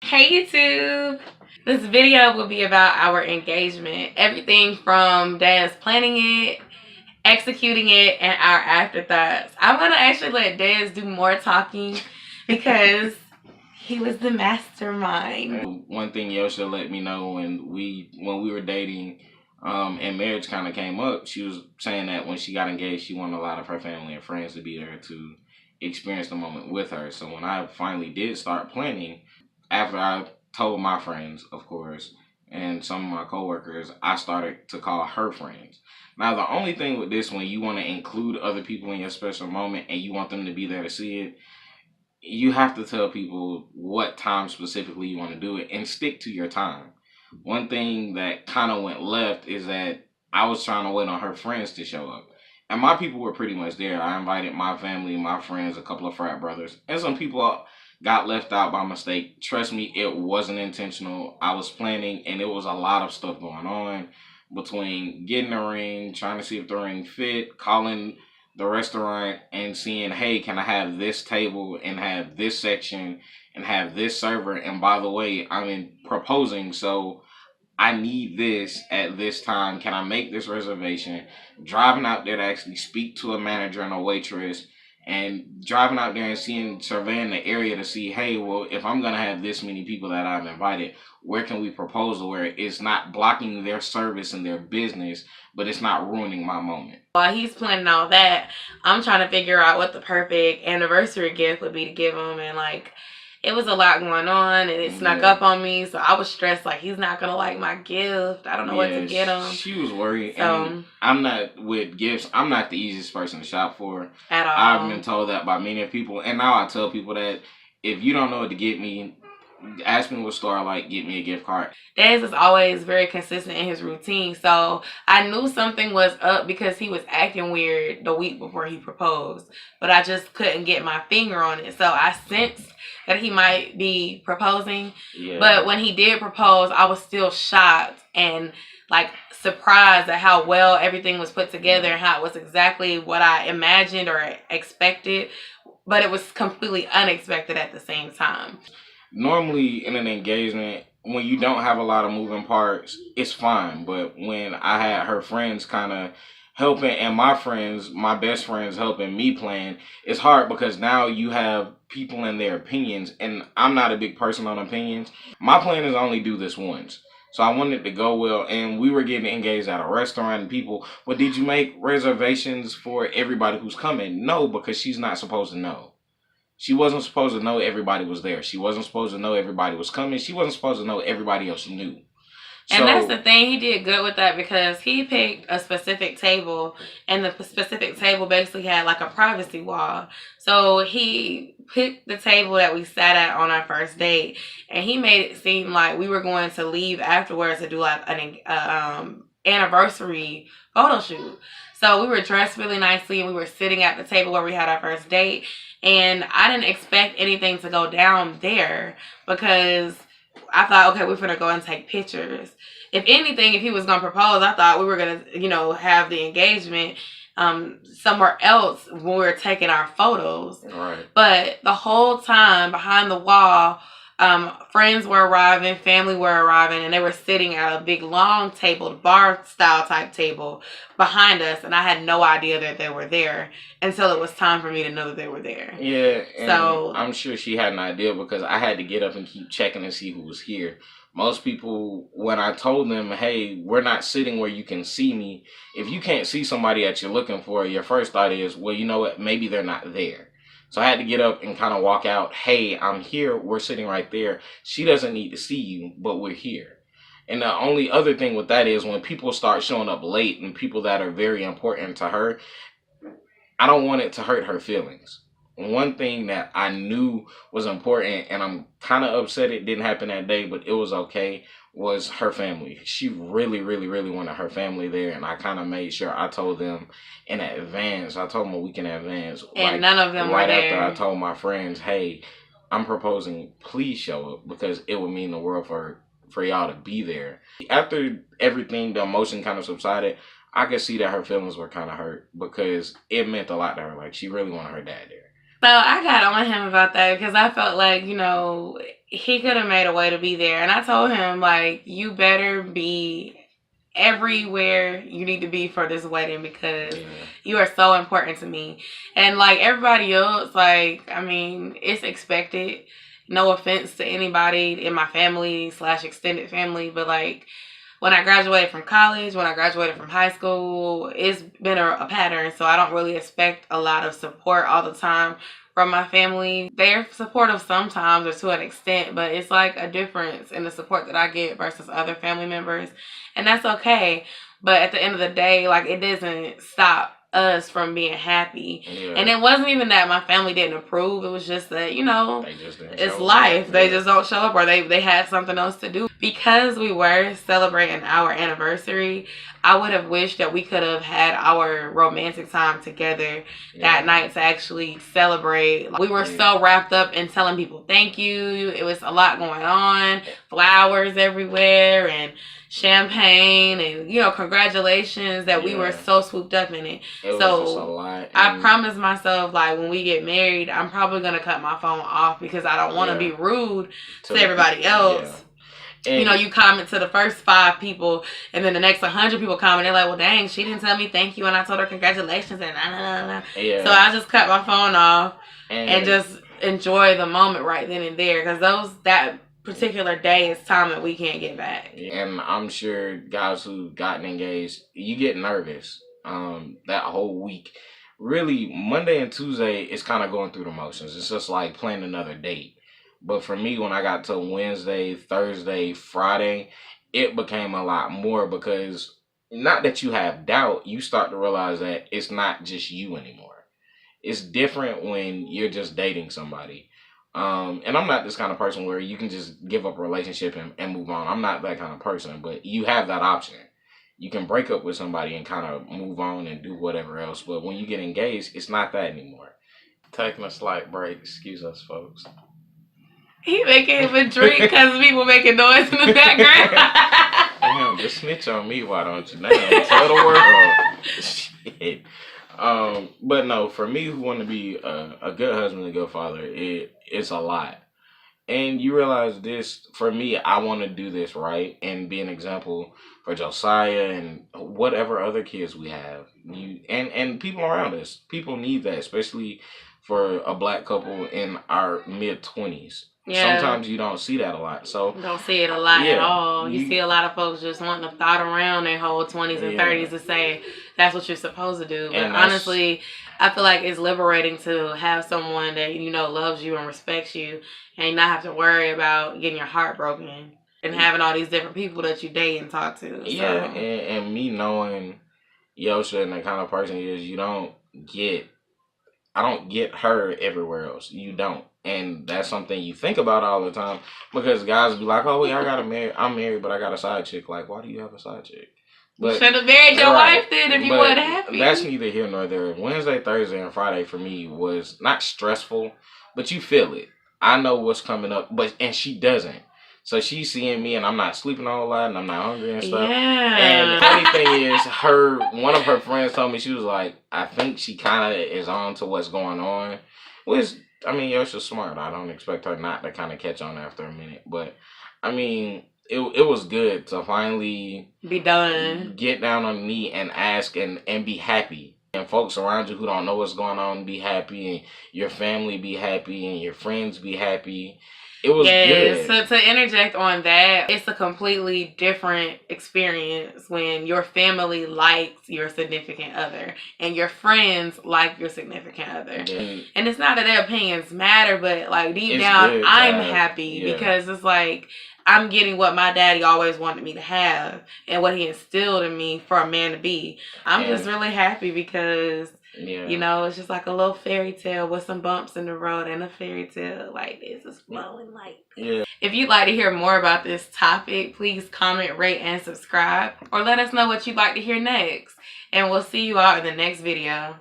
Hey YouTube! This video will be about our engagement. Everything from Dad's planning it, executing it, and our afterthoughts. I'm going to actually let Daz do more talking because he was the mastermind. One thing Yosha let me know when we were dating and marriage kind of came up, she was saying that when she got engaged, she wanted a lot of her family and friends to be there to experience the moment with her. So when I finally did start planning, after I told my friends, of course, and some of my coworkers, I started to call her friends. Now, the only thing with this, when you want to include other people in your special moment and you want them to be there to see it, you have to tell people what time specifically you want to do it and stick to your time. One thing that kind of went left is that I was trying to wait on her friends to show up. And my people were pretty much there. I invited my family, my friends, a couple of frat brothers, and some people got left out by mistake. Trust me, it wasn't intentional. I was planning, and it was a lot of stuff going on between getting a ring, trying to see if the ring fit, calling the restaurant and seeing, hey, can I have this table and have this section and have this server? And by the way, I'm proposing, so I need this at this time. Can I make this reservation? Driving out there to actually speak to a manager and a waitress, and driving out there and surveying the area to see, hey, well, if I'm going to have this many people that I've invited, where can we propose where it's not blocking their service and their business, but it's not ruining my moment? While he's planning all that, I'm trying to figure out what the perfect anniversary gift would be to give him, and it was a lot going on, and it snuck up on me, so I was stressed, he's not gonna like my gift. I don't know what to get him. She was worried. And I'm not, with gifts, I'm not the easiest person to shop for. At all. I've been told that by many people, and now I tell people that if you don't know what to get me, ask me what store I like, get me a gift card. Daz is always very consistent in his routine, so I knew something was up because he was acting weird the week before he proposed, but I just couldn't get my finger on it. So I sensed that he might be proposing, but when he did propose, I was still shocked and surprised at how well everything was put together and how it was exactly what I imagined or expected, but it was completely unexpected at the same time. Normally in an engagement, when you don't have a lot of moving parts, it's fine. But when I had her friends kind of helping and my best friends helping me plan, it's hard because now you have people and their opinions, and I'm not a big person on opinions. My plan is only do this once. So I wanted it to go well, and we were getting engaged at a restaurant, and people, well, did you make reservations for everybody who's coming? No, because she's not supposed to know. She wasn't supposed to know everybody was there. She wasn't supposed to know everybody was coming. She wasn't supposed to know everybody else knew. And that's the thing, he did good with that because he picked a specific table, and the specific table basically had a privacy wall. So he picked the table that we sat at on our first date, and he made it seem like we were going to leave afterwards to do an anniversary photo shoot. So we were dressed really nicely, and we were sitting at the table where we had our first date. And I didn't expect anything to go down there because I thought, okay, we're going to go and take pictures. If anything, if he was going to propose, I thought we were going to, have the engagement somewhere else when we were taking our photos. Right. But the whole time behind the wall, friends were arriving, family were arriving, and they were sitting at a big long table, bar style type table behind us, and I had no idea that they were there until it was time for me to know that they were there. Yeah, and so I'm sure she had an idea because I had to get up and keep checking to see who was here. Most people, when I told them, hey, we're not sitting where you can see me, if you can't see somebody that you're looking for, your first thought is, well, you know what, maybe they're not there. So I had to get up and kind of walk out. Hey, I'm here. We're sitting right there. She doesn't need to see you, but we're here. And the only other thing with that is when people start showing up late and people that are very important to her, I don't want it to hurt her feelings. One thing that I knew was important, and I'm kind of upset it didn't happen that day, but it was okay, was her family. She really, really, really wanted her family there, and I kind of made sure I told them in advance. I told them a week in advance. And none of them were there. Right after I told my friends, hey, I'm proposing, please show up, because it would mean the world for y'all to be there. After everything, the emotion kind of subsided, I could see that her feelings were kind of hurt because it meant a lot to her. She really wanted her dad there. So I got on him about that because I felt like, he could have made a way to be there. And I told him, like, you better be everywhere you need to be for this wedding because you are so important to me. And like everybody else, like, I mean, it's expected. No offense to anybody in my family / extended family, but like when I graduated from college, when I graduated from high school, it's been a pattern. So I don't really expect a lot of support all the time from my family. They're supportive sometimes or to an extent, but it's like a difference in the support that I get versus other family members. And that's okay. But at the end of the day, like it doesn't stop us from being happy. Yeah. And it wasn't even that my family didn't approve. It was just that, it's life. They just don't show up or they had something else to do. Because we were celebrating our anniversary, I would have wished that we could have had our romantic time together that night to actually celebrate. We were so wrapped up in telling people thank you. It was a lot going on. Flowers everywhere and champagne and congratulations that we were so swooped up in it. Was just a lot. I promised myself, like, when we get married, I'm probably gonna cut my phone off because I don't want to be rude to everybody else. And you comment to the first 5 people and then the next 100 people comment, they're like, well dang, she didn't tell me thank you and I told her congratulations and so I just cut my phone off and just enjoy the moment right then and there because that particular day is time that we can't get back. And I'm sure guys who've gotten engaged, you get nervous that whole week. Really, Monday and Tuesday is kind of going through the motions. It's just like planning another date. But for me, when I got to Wednesday, Thursday, Friday, it became a lot more because not that you have doubt, you start to realize that it's not just you anymore. It's different when you're just dating somebody. And I'm not this kind of person where you can just give up a relationship and move on. I'm not that kind of person, but you have that option. You can break up with somebody and kind of move on and do whatever else. But when you get engaged, it's not that anymore. Taking a slight break. Excuse us, folks. He making him a drink because people making noise in the background. Damn, just snitch on me, why don't you? Damn, tell the world. Shit. But no, for me who want to be a good husband and a good father, it's a lot. And you realize this, for me, I want to do this right and be an example for Josiah and whatever other kids we have. And people around us. People need that, especially for a black couple in our mid-20s. Yeah. Sometimes you don't see that a lot. So you don't see it a lot at all. You see a lot of folks just wanting to thought around their whole 20s and 30s to say that's what you're supposed to do. But honestly, I feel like it's liberating to have someone that loves you and respects you and not have to worry about getting your heart broken and having all these different people that you date and talk to. So. Yeah, and me knowing Yosha and the kind of person he is, I don't get her everywhere else. You don't. And that's something you think about all the time because guys be like, oh, yeah, I'm married, but I got a side chick. Like, why do you have a side chick? But you should have married your wife then if you weren't happy. That's neither here nor there. Wednesday, Thursday, and Friday for me was not stressful, but you feel it. I know what's coming up, and she doesn't. So she's seeing me, and I'm not sleeping a whole lot, and I'm not hungry and stuff. Yeah. And the funny thing is, one of her friends told me, she was like, I think she kind of is on to what's going on. Which, I mean, Yosha's smart. I don't expect her not to kind of catch on after a minute. But, I mean, it was good to finally be done. Get down on the knee and ask and be happy. And folks around you who don't know what's going on be happy, and your family be happy, and your friends be happy. It was good. So to interject on that, it's a completely different experience when your family likes your significant other and your friends like your significant other. Yeah. And it's not that their opinions matter, but like deep down, good, I'm happy because it's like I'm getting what my daddy always wanted me to have and what he instilled in me for a man to be. I'm just really happy because it's just like a little fairy tale with some bumps in the road and a fairy tale like this is flowing like this. Yeah. If you'd like to hear more about this topic, please comment, rate, and subscribe. Or let us know what you'd like to hear next. And we'll see you all in the next video.